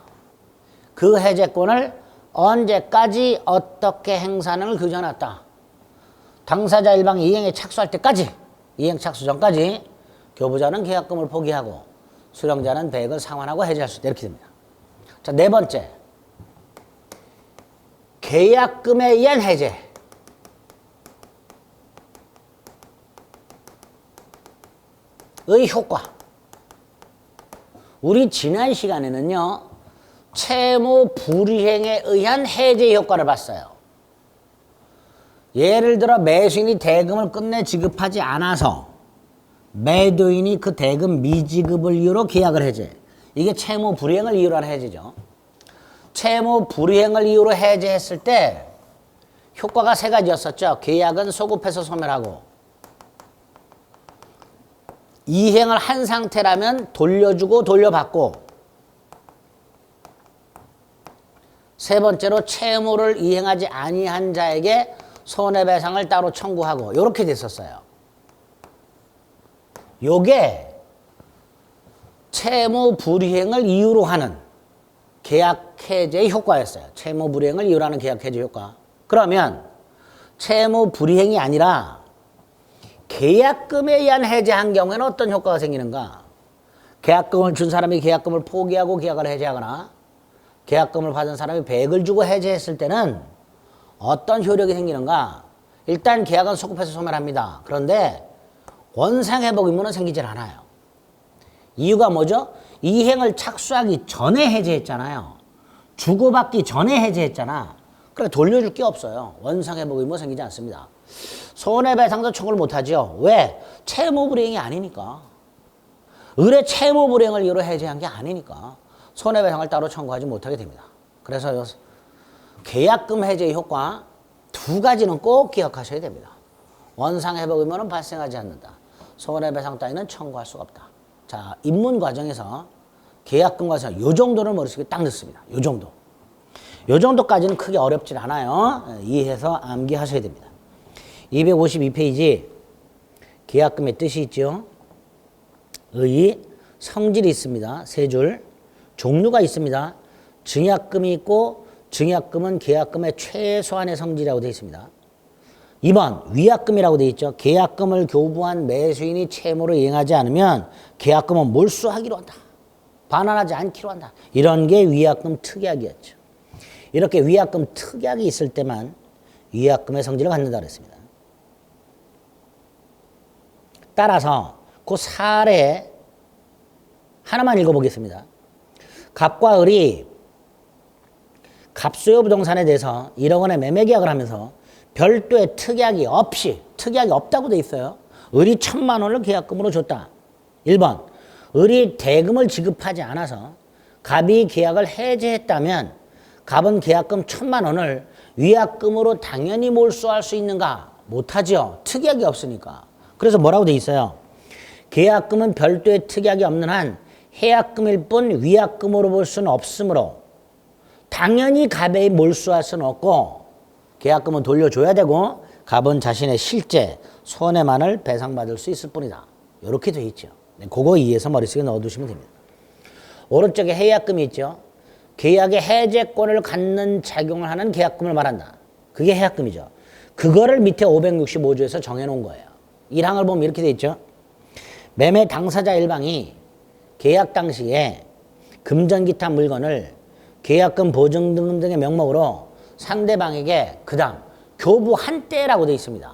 그 해제권을 언제까지 어떻게 행사하는을 규정해놨다. 당사자 일방이 이행에 착수할 때까지, 이행 착수 전까지 교부자는 계약금을 포기하고 수령자는 배액을 상환하고 해제할 수 있다. 이렇게 됩니다. 자, 네 번째, 계약금에 의한 해제. 의 효과. 우리 지난 시간에는요, 채무 불이행에 의한 해제 효과를 봤어요. 예를 들어 매수인이 대금을 끝내 지급하지 않아서 매도인이 그 대금 미지급을 이유로 계약을 해제. 이게 채무 불이행을 이유로 하는 해제죠. 채무 불이행을 이유로 해제했을 때 효과가 세 가지였었죠. 계약은 소급해서 소멸하고, 이행을 한 상태라면 돌려주고 돌려받고, 세 번째로 채무를 이행하지 아니한 자에게 손해배상을 따로 청구하고, 이렇게 됐었어요. 요게 채무 불이행을 이유로 하는 계약 해제의 효과였어요. 채무 불이행을 이유로 하는 계약 해제 효과. 그러면 채무 불이행이 아니라 계약금에 의한 해제한 경우에는 어떤 효과가 생기는가? 계약금을 준 사람이 계약금을 포기하고 계약을 해제하거나 계약금을 받은 사람이 배액을 주고 해제했을 때는 어떤 효력이 생기는가? 일단 계약은 소급해서 소멸합니다. 그런데 원상회복 의무는 생기질 않아요. 이유가 뭐죠? 이행을 착수하기 전에 해제했잖아요. 주고받기 전에 해제했잖아. 그러니까 돌려줄 게 없어요. 원상회복 의무 생기지 않습니다. 손해배상도 청구를 못하죠. 왜? 채무불이행이 아니니까. 을의 채무불이행을 이유로 해제한 게 아니니까 손해배상을 따로 청구하지 못하게 됩니다. 그래서 계약금 해제의 효과 두 가지는 꼭 기억하셔야 됩니다. 원상회복 의무는 발생하지 않는다. 손해배상 따위는 청구할 수가 없다. 자, 입문 과정에서 계약금 과정 요 정도는 머릿속에 딱 넣습니다. 요 정도. 요 정도까지는 크게 어렵진 않아요. 이해해서 암기하셔야 됩니다. 252페이지 계약금의 뜻이 있죠. 의, 성질이 있습니다. 세 줄. 종류가 있습니다. 증약금이 있고 증약금은 계약금의 최소한의 성질이라고 되어 있습니다. 2번 위약금이라고 되어 있죠. 계약금을 교부한 매수인이 채무를 이행하지 않으면 계약금은 몰수하기로 한다. 반환하지 않기로 한다. 이런 게 위약금 특약이었죠. 이렇게 위약금 특약이 있을 때만 위약금의 성질을 갖는다 그랬습니다. 따라서 그 사례 하나만 읽어보겠습니다. 갑과 을이 갑수요 부동산에 대해서 1억 원의 매매 계약을 하면서 별도의 특약이 없다고 돼 있어요. 을이 1,000만 원을 계약금으로 줬다. 1번, 을이 대금을 지급하지 않아서 갑이 계약을 해제했다면 갑은 계약금 1,000만 원을 위약금으로 당연히 몰수할 수 있는가? 못하죠. 특약이 없으니까. 그래서 뭐라고 돼 있어요? 계약금은 별도의 특약이 없는 한 해약금일 뿐 위약금으로 볼 수는 없으므로 당연히 갑에 몰수할 수는 없고 계약금은 돌려줘야 되고 갑은 자신의 실제 손해만을 배상받을 수 있을 뿐이다. 이렇게 돼 있죠. 네, 그거 이해해서 머릿속에 넣어두시면 됩니다. 오른쪽에 해약금이 있죠. 계약의 해제권을 갖는 작용을 하는 계약금을 말한다. 그게 해약금이죠. 그거를 밑에 565조에서 정해놓은 거예요. 1항을 보면 이렇게 돼 있죠. 매매 당사자 일방이 계약 당시에 금전 기타 물건을 계약금 보증금 등의 명목으로 상대방에게 그 다음 교부한 때라고 돼 있습니다.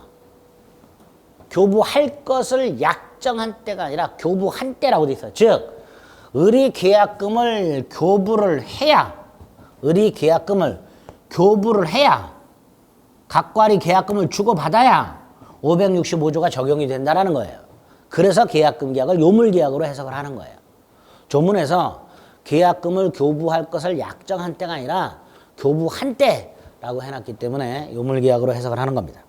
교부할 것을 약정한 때가 아니라 교부한 때라고 돼 있어요. 즉 의리 계약금을 교부를 해야 각괄이 계약금을 주고받아야 565조가 적용이 된다는 거예요. 그래서 계약금 계약을 요물계약으로 해석을 하는 거예요. 조문에서 계약금을 교부할 것을 약정한 때가 아니라 교부한 때라고 해놨기 때문에 요물계약으로 해석을 하는 겁니다.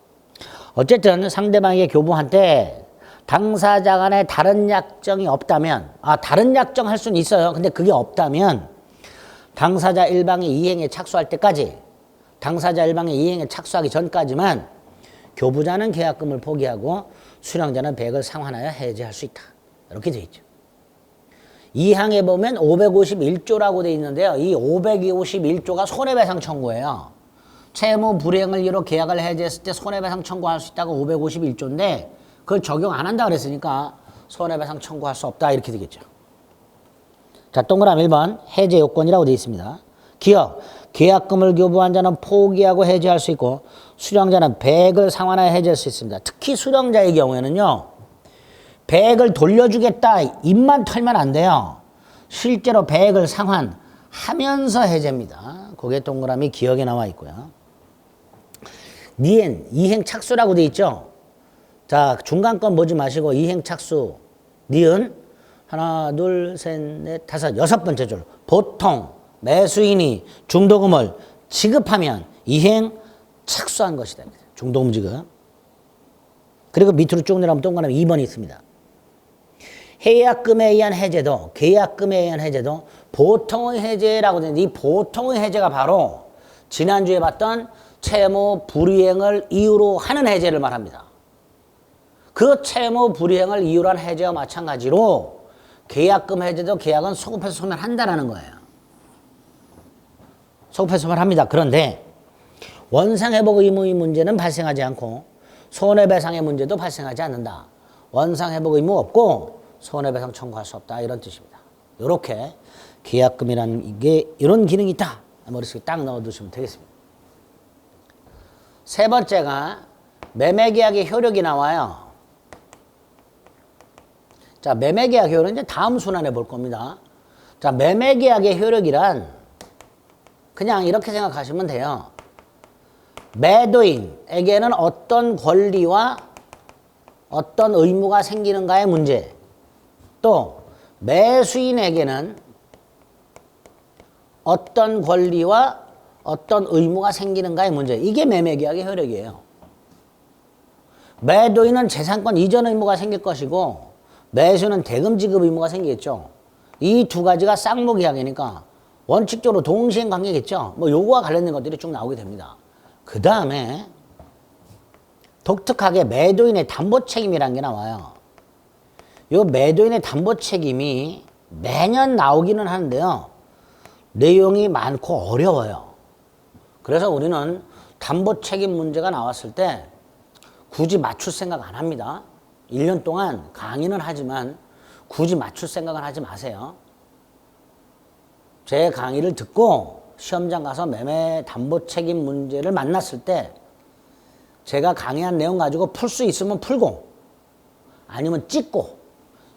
어쨌든 상대방에게 교부한 때 당사자 간에 다른 약정이 없다면 다른 약정 할 수는 있어요. 근데 그게 없다면 당사자 일방이 이행에 착수할 때까지 당사자 일방이 이행에 착수하기 전까지만 교부자는 계약금을 포기하고 수령자는 배액을 상환하여 해제할 수 있다. 이렇게 되어 있죠. 2항에 보면 551조라고 되어 있는데요. 이 551조가 손해배상 청구예요. 채무 불이행을 이유로 계약을 해제했을 때 손해배상 청구할 수 있다고 551조인데 그걸 적용 안 한다 그랬으니까 손해배상 청구할 수 없다 이렇게 되겠죠. 자, 동그라미 1번 해제 요건이라고 되어 있습니다. 기억, 계약금을 교부한 자는 포기하고 해제할 수 있고 수령자는 배액을 상환하여 해제할 수 있습니다. 특히 수령자의 경우에는요. 배액을 돌려주겠다 입만 털면 안 돼요. 실제로 배액을 상환하면서 해제입니다. 그게 동그라미 기억에 나와 있고요. 니엔, 이행 착수라고 되어 있죠. 자, 중간 건 보지 마시고 이행 착수, 니은 하나, 둘, 셋, 넷, 다섯, 여섯 번째 줄. 보통 매수인이 중도금을 지급하면 이행 착수한 것이다. 중도금 지급. 그리고 밑으로 쭉 내려가면 동그라미 2번이 있습니다. 해약금에 의한 해제도, 계약금에 의한 해제도 보통의 해제라고 되는데 이 보통의 해제가 바로 지난주에 봤던 채무 불이행을 이유로 하는 해제를 말합니다. 그 채무 불이행을 이유로 한 해제와 마찬가지로 계약금 해제도 계약은 소급해서 소멸한다는 거예요. 소급해서 소멸합니다. 그런데 원상회복 의무의 문제는 발생하지 않고 손해배상의 문제도 발생하지 않는다. 원상회복 의무 없고 손해배상 청구할 수 없다. 이런 뜻입니다. 이렇게 계약금이라는 게 이런 기능이 있다. 머릿속에 딱 넣어두시면 되겠습니다. 세 번째가 매매계약의 효력이 나와요. 자, 매매계약 효력은 이제 다음 순환에 볼 겁니다. 자, 매매계약의 효력이란 그냥 이렇게 생각하시면 돼요. 매도인에게는 어떤 권리와 어떤 의무가 생기는가의 문제, 또 매수인에게는 어떤 권리와 어떤 의무가 생기는가의 문제, 이게 매매계약의 효력이에요. 매도인은 재산권 이전 의무가 생길 것이고 매수는 대금 지급 의무가 생기겠죠. 이 두 가지가 쌍무계약이니까 원칙적으로 동시행 관계겠죠. 뭐 요거와 관련된 것들이 쭉 나오게 됩니다. 그 다음에 독특하게 매도인의 담보 책임이라는 게 나와요. 요 매도인의 담보 책임이 매년 나오기는 하는데요. 내용이 많고 어려워요. 그래서 우리는 담보 책임 문제가 나왔을 때 굳이 맞출 생각 안 합니다. 1년 동안 강의는 하지만 굳이 맞출 생각은 하지 마세요. 제 강의를 듣고 시험장 가서 매매 담보 책임 문제를 만났을 때 제가 강의한 내용 가지고 풀 수 있으면 풀고 아니면 찍고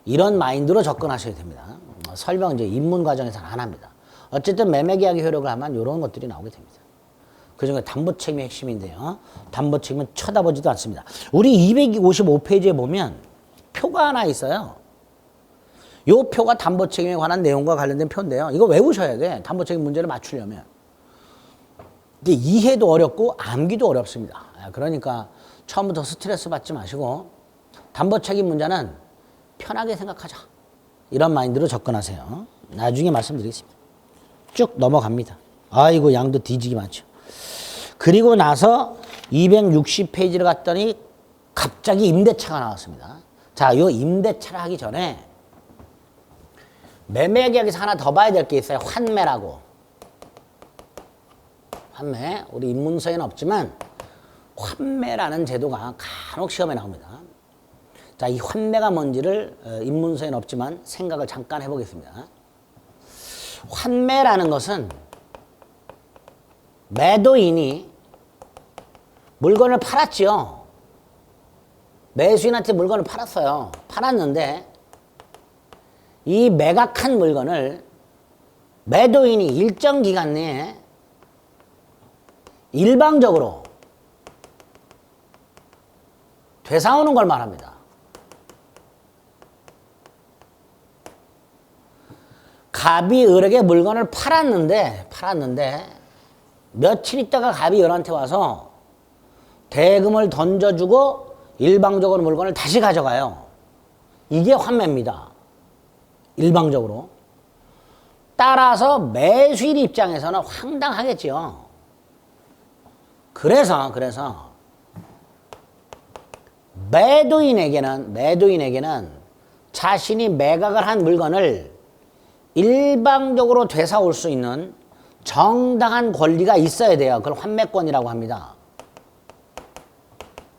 이런 마인드로 접근하셔야 됩니다. 설명 이제 입문 과정에서는 안 합니다. 어쨌든 매매계약의 효력을 하면 이런 것들이 나오게 됩니다. 그중에 담보 책임이 핵심인데요. 담보 책임은 쳐다보지도 않습니다. 우리 255페이지에 보면 표가 하나 있어요. 이 표가 담보 책임에 관한 내용과 관련된 표인데요. 이거 외우셔야 돼. 담보 책임 문제를 맞추려면. 근데 이해도 어렵고 암기도 어렵습니다. 그러니까 처음부터 스트레스 받지 마시고 담보 책임 문제는 편하게 생각하자. 이런 마인드로 접근하세요. 나중에 말씀드리겠습니다. 쭉 넘어갑니다. 아이고 양도 뒤지기 많죠. 그리고 나서 260페이지를 갔더니 갑자기 임대차가 나왔습니다. 자, 요 임대차를 하기 전에 매매계약에서 하나 더 봐야 될 게 있어요. 환매라고. 환매. 우리 입문서에는 없지만 환매라는 제도가 간혹 시험에 나옵니다. 자, 이 환매가 뭔지를 입문서에는 없지만 생각을 잠깐 해보겠습니다. 환매라는 것은 매도인이 물건을 팔았지요. 매수인한테 물건을 팔았어요. 팔았는데 이 매각한 물건을 매도인이 일정 기간 내에 일방적으로 되사오는 걸 말합니다. 갑이 을에게 물건을 팔았는데 며칠 있다가 갑이 을한테 와서 대금을 던져주고 일방적으로 물건을 다시 가져가요. 이게 환매입니다. 일방적으로. 따라서 매수인 입장에서는 황당하겠죠. 그래서 매도인에게는 자신이 매각을 한 물건을 일방적으로 되사올 수 있는 정당한 권리가 있어야 돼요. 그걸 환매권이라고 합니다.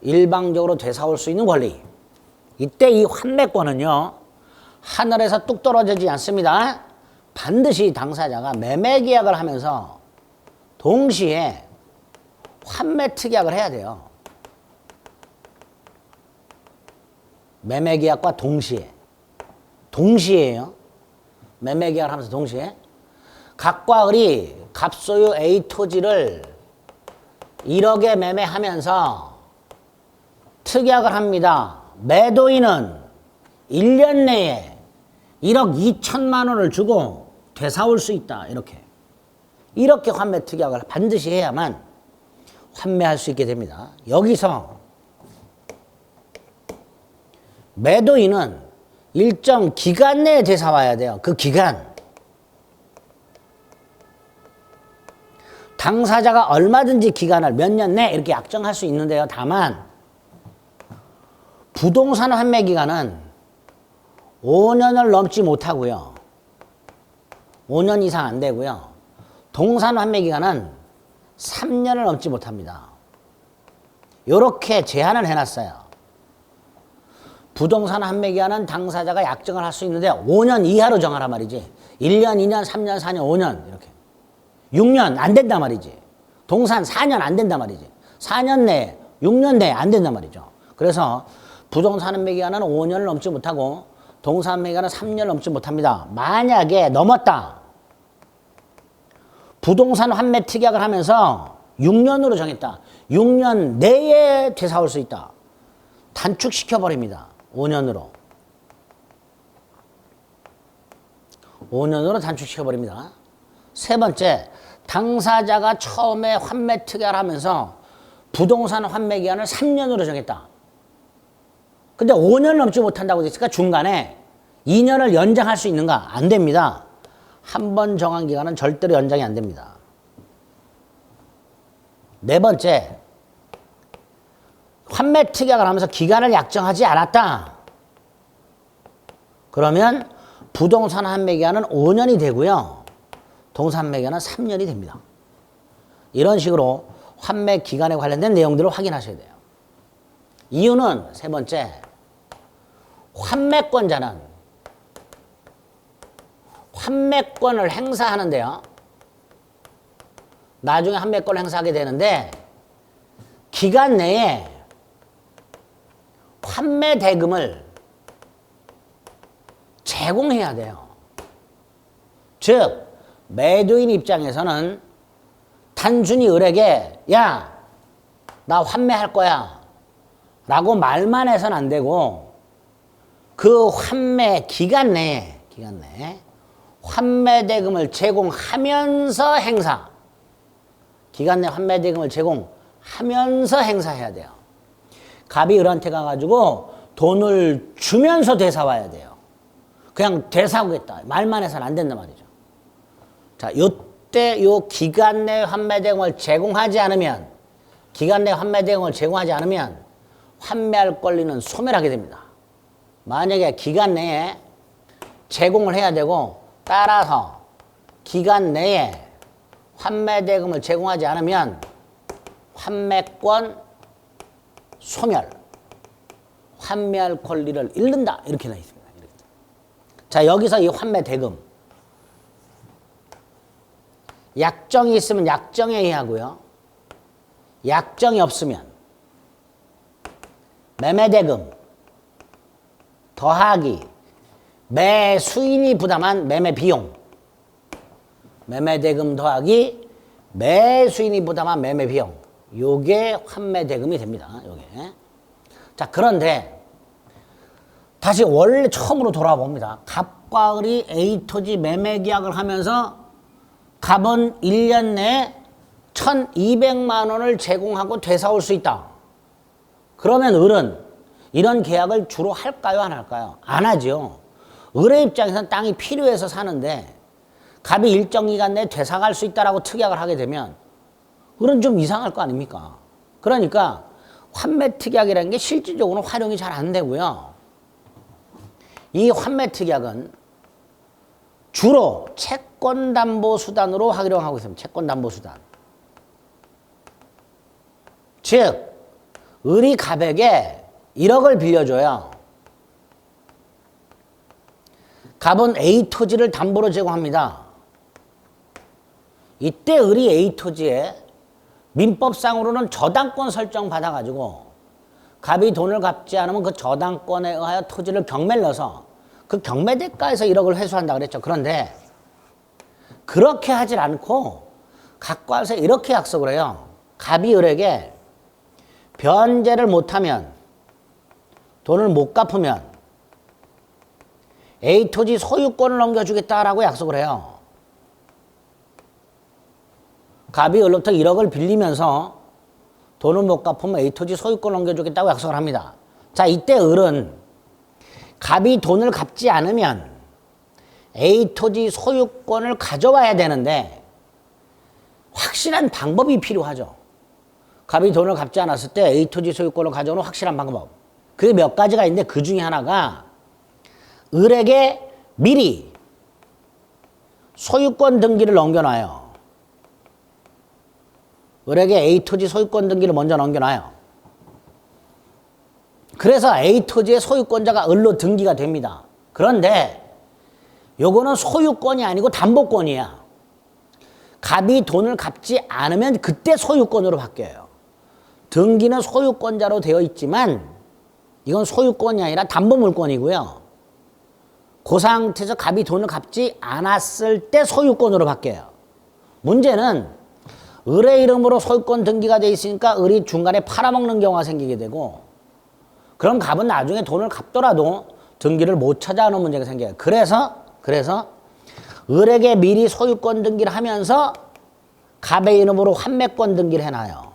일방적으로 되사올 수 있는 권리. 이때 이 환매권은요, 하늘에서 뚝 떨어지지 않습니다. 반드시 당사자가 매매계약을 하면서 동시에 환매특약을 해야 돼요. 매매계약과 동시에요. 매매계약을 하면서 동시에 갑과 을이 갑소유 A 토지를 1억에 매매하면서 특약을 합니다. 매도인은 1년 내에 1억 2천만 원을 주고 되사올 수 있다. 이렇게 환매 특약을 반드시 해야만 환매할 수 있게 됩니다. 여기서 매도인은 일정 기간 내에 되사와야 돼요. 그 기간. 당사자가 얼마든지 기간을 몇 년 내 이렇게 약정할 수 있는데요. 다만 부동산 환매 기간은 5년을 넘지 못하고요. 5년 이상 안 되고요. 동산 환매 기간은 3년을 넘지 못합니다. 이렇게 제한을 해놨어요. 부동산 환매 기간은 당사자가 약정을 할 수 있는데 5년 이하로 정하란 말이지. 1년, 2년, 3년, 4년, 5년 이렇게. 6년 안 된단 말이지. 동산 4년 안 된단 말이지. 4년 내에, 6년 내에 안 된단 말이죠. 그래서 부동산 환매 기간은 5년을 넘지 못하고 동산 환매 기간은 3년을 넘지 못합니다. 만약에 넘었다. 부동산 환매 특약을 하면서 6년으로 정했다. 6년 내에 되사올 수 있다. 단축시켜버립니다. 5년으로. 5년으로 단축시켜버립니다. 세 번째, 당사자가 처음에 환매 특약을 하면서 부동산 환매 기간을 3년으로 정했다. 근데 5년을 넘지 못한다고 했으니까 중간에 2년을 연장할 수 있는가? 안 됩니다. 한 번 정한 기간은 절대로 연장이 안 됩니다. 네 번째, 환매 특약을 하면서 기간을 약정하지 않았다. 그러면 부동산 환매 기간은 5년이 되고요. 동산 환매 기간은 3년이 됩니다. 이런 식으로 환매 기간에 관련된 내용들을 확인하셔야 돼요. 이유는 세 번째, 환매권자는 환매권을 행사하는데요. 나중에 환매권을 행사하게 되는데 기간 내에 환매 대금을 제공해야 돼요. 즉 매도인 입장에서는 단순히 을에게 야, 나 환매할 거야 라고 말만 해서는 안 되고 그 환매 기간 내에 환매 대금을 제공하면서 행사, 기간 내 환매 대금을 제공하면서 행사해야 돼요. 갑이 을한테 가가지고 돈을 주면서 되사와야 돼요. 그냥 되사오겠다 말만 해서는 안 된단 말이죠. 자, 요때 요 기간 내 환매 대금을 제공하지 않으면 환매할 권리는 소멸하게 됩니다. 만약에 기간 내에 제공을 해야 되고 따라서 기간 내에 환매 대금을 제공하지 않으면 환매권 소멸, 환매할 권리를 잃는다 이렇게 나와 있습니다. 자, 여기서 이 환매 대금 약정이 있으면 약정에 의하고요. 약정이 없으면 매매대금 더하기 매수인이 부담한 매매비용, 매매대금 더하기 매수인이 부담한 매매비용, 요게 환매대금이 됩니다. 요게. 자, 그런데 다시 원래 처음으로 돌아와 봅니다. 갑과 을이 A토지 매매계약을 하면서 갑은 1년 내에 1,200만 원을 제공하고 되사올 수 있다. 그러면 을은 이런 계약을 주로 할까요? 안 할까요? 안 하죠. 을의 입장에서는 땅이 필요해서 사는데 갑이 일정 기간 내에 되사갈 수 있다라고 특약을 하게 되면 을은 좀 이상할 거 아닙니까? 그러니까 환매 특약이라는 게 실질적으로 활용이 잘 안 되고요. 이 환매 특약은 주로 채권담보수단으로 활용하고 있습니다. 채권담보수단. 즉 을이 갑에게 1억을 빌려줘요. 갑은 A 토지를 담보로 제공합니다. 이때 을이 A 토지에 민법상으로는 저당권 설정 받아가지고 갑이 돈을 갚지 않으면 그 저당권에 의하여 토지를 경매를 넣어서 그 경매 대가에서 1억을 회수한다 그랬죠. 그런데 그렇게 하질 않고 갖고 와서 이렇게 약속을 해요. 갑이 을에게 변제를 못하면, 돈을 못 갚으면 A 토지 소유권을 넘겨주겠다라고 약속을 해요. 갑이 을로부터 1억을 빌리면서 돈을 못 갚으면 A 토지 소유권을 넘겨주겠다고 약속을 합니다. 자, 이때 을은 갑이 돈을 갚지 않으면 A 토지 소유권을 가져와야 되는데 확실한 방법이 필요하죠. 갑이 돈을 갚지 않았을 때 A 토지 소유권을 가져오는 확실한 방법. 그게 몇 가지가 있는데 그 중에 하나가 을에게 미리 소유권 등기를 넘겨놔요. 을에게 A 토지 소유권 등기를 먼저 넘겨놔요. 그래서 A 토지의 소유권자가 을로 등기가 됩니다. 그런데 요거는 소유권이 아니고 담보권이야. 갑이 돈을 갚지 않으면 그때 소유권으로 바뀌어요. 등기는 소유권자로 되어 있지만 이건 소유권이 아니라 담보물권이고요. 그 상태에서 갑이 돈을 갚지 않았을 때 소유권으로 바뀌어요. 문제는 을의 이름으로 소유권 등기가 돼 있으니까 을이 중간에 팔아먹는 경우가 생기게 되고 그럼 갑은 나중에 돈을 갚더라도 등기를 못 찾아오는 문제가 생겨요. 그래서 을에게 미리 소유권 등기를 하면서 갑의 이름으로 환매권 등기를 해놔요.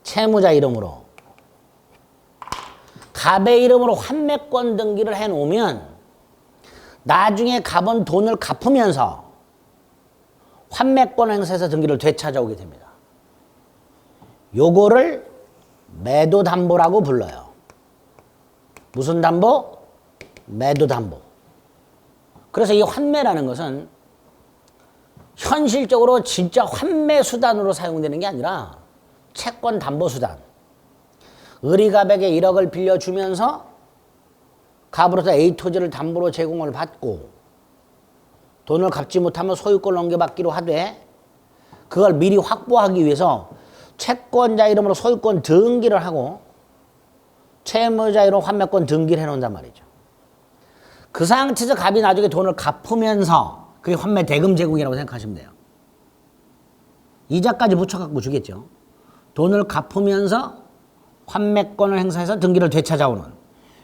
채무자 이름으로. 갑의 이름으로 환매권 등기를 해놓으면 나중에 갑은 돈을 갚으면서 환매권 행사해서 등기를 되찾아오게 됩니다. 요거를 매도담보라고 불러요. 무슨 담보? 매도담보. 그래서 이 환매라는 것은 현실적으로 진짜 환매 수단으로 사용되는 게 아니라 채권 담보 수단. 을이 갑에게 1억을 빌려주면서 갑으로서 A 토지를 담보로 제공을 받고 돈을 갚지 못하면 소유권을 넘겨받기로 하되 그걸 미리 확보하기 위해서 채권자 이름으로 소유권 등기를 하고 채무자 이름으로 환매권 등기를 해놓는단 말이죠. 그 상태에서 갑이 나중에 돈을 갚으면서 그게 환매 대금 제공이라고 생각하시면 돼요. 이자까지 붙여갖고 주겠죠. 돈을 갚으면서 환매권을 행사해서 등기를 되찾아오는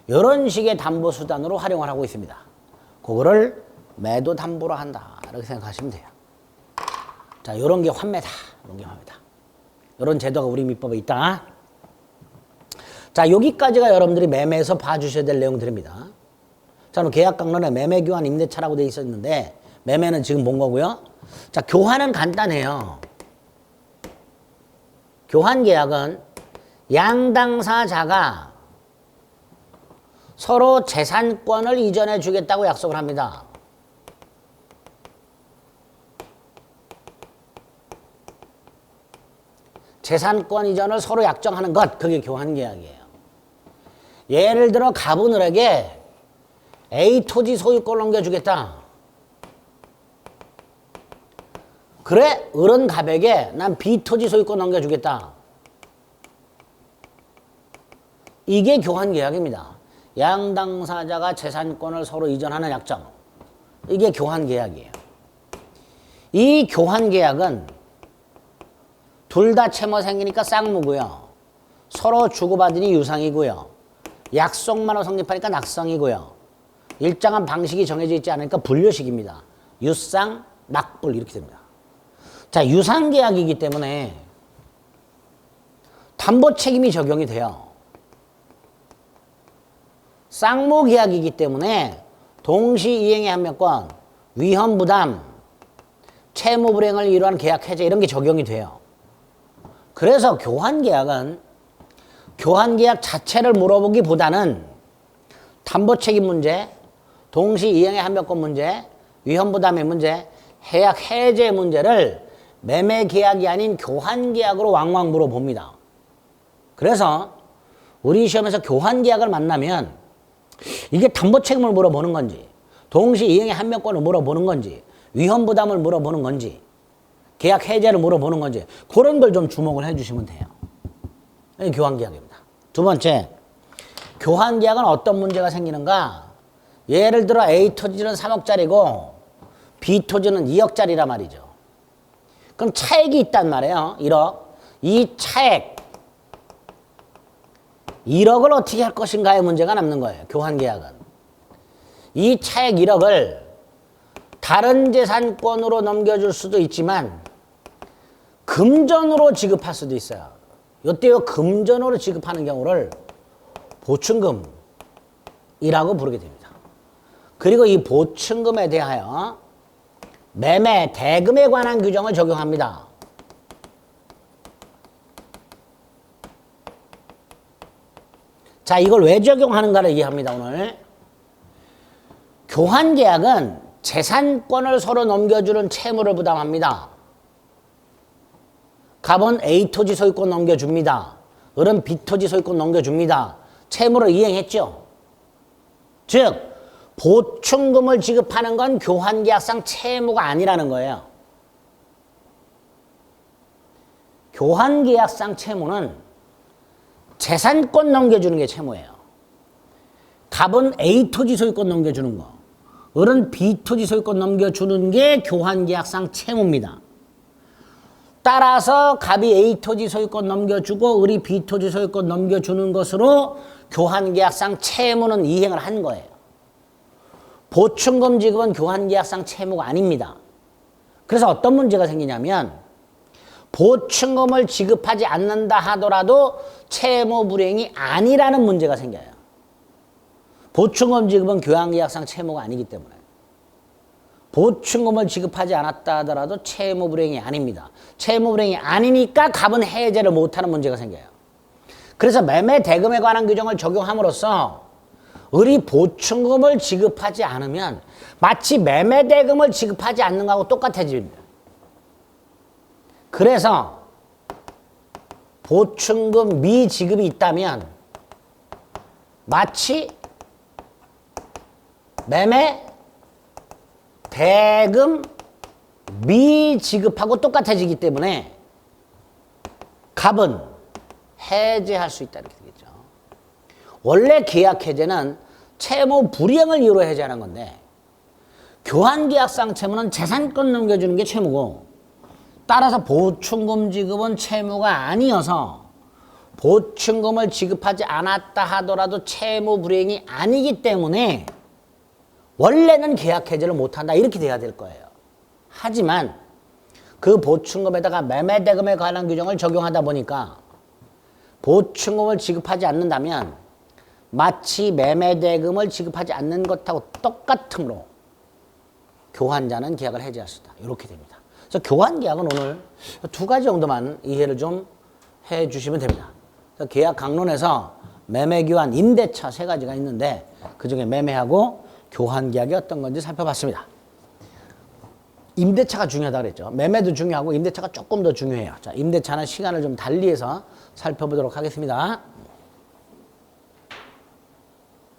이런 식의 담보수단으로 활용을 하고 있습니다. 그거를 매도담보로 한다. 이렇게 생각하시면 돼요. 자, 요런 게 환매다. 요런 게 환매다. 요런 제도가 우리 민법에 있다. 자, 여기까지가 여러분들이 매매에서 봐주셔야 될 내용들입니다. 자, 그럼 계약강론에 매매, 교환, 임대차라고 돼 있었는데 매매는 지금 본 거고요. 자, 교환은 간단해요. 교환 계약은 양당사자가 서로 재산권을 이전해 주겠다고 약속을 합니다. 재산권 이전을 서로 약정하는 것, 그게 교환 계약이에요. 예를 들어 갑은을에게 A 토지 소유권을 넘겨주겠다. 그래, 을은 갑에게 난 B 토지 소유권 넘겨주겠다. 이게 교환 계약입니다. 양당사자가 재산권을 서로 이전하는 약정. 이게 교환 계약이에요. 이 교환 계약은 둘 다 채무 생기니까 쌍무고요. 서로 주고받으니 유상이고요. 약속만으로 성립하니까 낙성이고요. 일정한 방식이 정해져 있지 않으니까 분류식입니다. 유상, 낙불 이렇게 됩니다. 자, 유상계약이기 때문에 담보 책임이 적용이 돼요. 쌍무계약이기 때문에 동시이행의 한명권, 위헌부담, 채무불이행을 이루한 계약 해제 이런 게 적용이 돼요. 그래서 교환계약은 교환계약 자체를 물어보기보다는 담보책임 문제, 동시이행의 한명권 문제, 위헌부담의 문제, 해약 해제 문제를 매매계약이 아닌 교환계약으로 왕왕 물어봅니다. 그래서 우리 시험에서 교환계약을 만나면 이게 담보책임을 물어보는 건지, 동시이행의 한명권을 물어보는 건지, 위헌부담을 물어보는 건지, 계약 해제를 물어보는 건지 그런 걸 좀 주목을 해주시면 돼요. 이게 교환계약입니다. 두 번째, 교환계약은 어떤 문제가 생기는가? 예를 들어 A 토지는 3억짜리고 B 토지는 2억짜리란 말이죠. 그럼 차액이 있단 말이에요. 1억. 이 차액 1억을 어떻게 할 것인가의 문제가 남는 거예요. 교환계약은. 이 차액 1억을 다른 재산권으로 넘겨줄 수도 있지만 금전으로 지급할 수도 있어요. 이때요 금전으로 지급하는 경우를 보충금이라고 부르게 됩니다. 그리고 이 보충금에 대하여 매매 대금에 관한 규정을 적용합니다. 자, 이걸 왜 적용하는가를 이해합니다. 오늘 교환계약은 재산권을 서로 넘겨주는 채무를 부담합니다. 갑은 A 토지 소유권 넘겨줍니다. 을은 B 토지 소유권 넘겨줍니다. 채무를 이행했죠. 즉 보충금을 지급하는 건 교환계약상 채무가 아니라는 거예요. 교환계약상 채무는 재산권 넘겨주는 게 채무예요. 갑은 A 토지 소유권 넘겨주는 거, 을은 B 토지 소유권 넘겨주는 게 교환계약상 채무입니다. 따라서 갑이 A 토지 소유권 넘겨주고 을이 B 토지 소유권 넘겨주는 것으로 교환계약상 채무는 이행을 한 거예요. 보충금 지급은 교환계약상 채무가 아닙니다. 그래서 어떤 문제가 생기냐면 보충금을 지급하지 않는다 하더라도 채무 불이행이 아니라는 문제가 생겨요. 보충금 지급은 교환계약상 채무가 아니기 때문에. 보충금을 지급하지 않았다 하더라도 채무 불이행이 아닙니다. 채무 불이행이 아니니까 갑은 해제를 못하는 문제가 생겨요. 그래서 매매 대금에 관한 규정을 적용함으로써 을이 보충금을 지급하지 않으면 마치 매매 대금을 지급하지 않는 거하고 똑같아집니다. 그래서 보충금 미지급이 있다면 마치 매매 대금 미지급하고 똑같아지기 때문에 갑은 해제할 수 있다 이렇게 되겠죠. 원래 계약 해제는 채무 불이행을 이유로 해제하는 건데 교환계약상 채무는 재산권 넘겨주는 게 채무고 따라서 보충금 지급은 채무가 아니어서 보충금을 지급하지 않았다 하더라도 채무 불이행이 아니기 때문에 원래는 계약 해제를 못한다 이렇게 돼야 될 거예요. 하지만 그 보충금에다가 매매대금에 관한 규정을 적용하다 보니까 보충금을 지급하지 않는다면 마치 매매대금을 지급하지 않는 것하고 똑같으므로 교환자는 계약을 해지할 수 있다. 이렇게 됩니다. 그래서 교환계약은 오늘 두 가지 정도만 이해를 좀 해주시면 됩니다. 그래서 계약 강론에서 매매교환, 임대차 세 가지가 있는데 그중에 매매하고 교환계약이 어떤 건지 살펴봤습니다. 임대차가 중요하다고 그랬죠. 매매도 중요하고 임대차가 조금 더 중요해요. 자, 임대차는 시간을 좀 달리해서 살펴보도록 하겠습니다.